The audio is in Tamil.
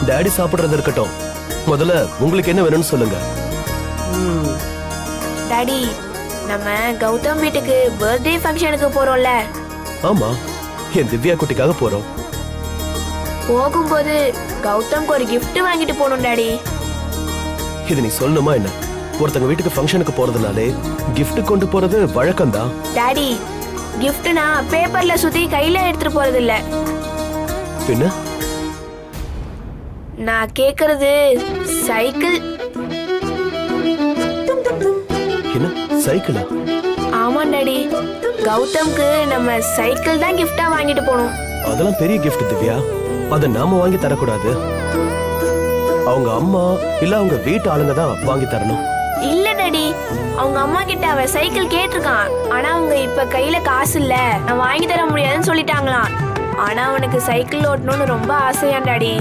டாடி சாப்பிடுறது இருக்கட்டும், முதல்ல உங்களுக்கு என்ன வேணும்னு சொல்லுங்க. டாடி, நம்ம கௌதம் வீட்டுக்கு பர்த்டே ஃபங்க்ஷனுக்கு போறோம்ல. ஆமா, என் திவ்யா குட்டிக்காக போறோம். போகும்போது கௌதம்க்கு ஒரு gift வாங்கிட்டு போகணும் டாடி. இது நீ சொல்லணுமா என்ன? ஒருத்தங்க வீட்டுக்கு ஃபங்க்ஷனுக்கு போறதுனாலே gift கொண்டு போறது வழக்கம்தான். டாடி, கிஃப்ட்னா பேப்பர்ல சுத்தி கையில எடுத்துட்டு போறது இல்ல. பின்ன நான் கேக்குறது சைக்கிள். என்ன சைக்கிளா? ஆமா டாடி, கௌதம்க்கு நம்ம சைக்கிள் தான் gift-ஆ வாங்கிட்டு போகணும். அதெல்லாம் பெரிய gift திவ்யா, அதை நாம வாங்கி தரக்கூடாது. அவங்க அம்மா இல்ல அவங்க வீட்டு ஆளுங்க தான் வாங்கி தரணும். இல்ல டாடி, அவங்க அம்மா கிட்ட அவன் சைக்கிள் கேட்டிருக்கான். ஆனா அவங்க இப்ப கையில காசு இல்ல, நான் வாங்கி தர முடியாதுன்னு சொல்லிட்டாங்களாம். ஆனா அவனுக்கு சைக்கிள் ஓட்டணும்னு ரொம்ப ஆசையா டாடி.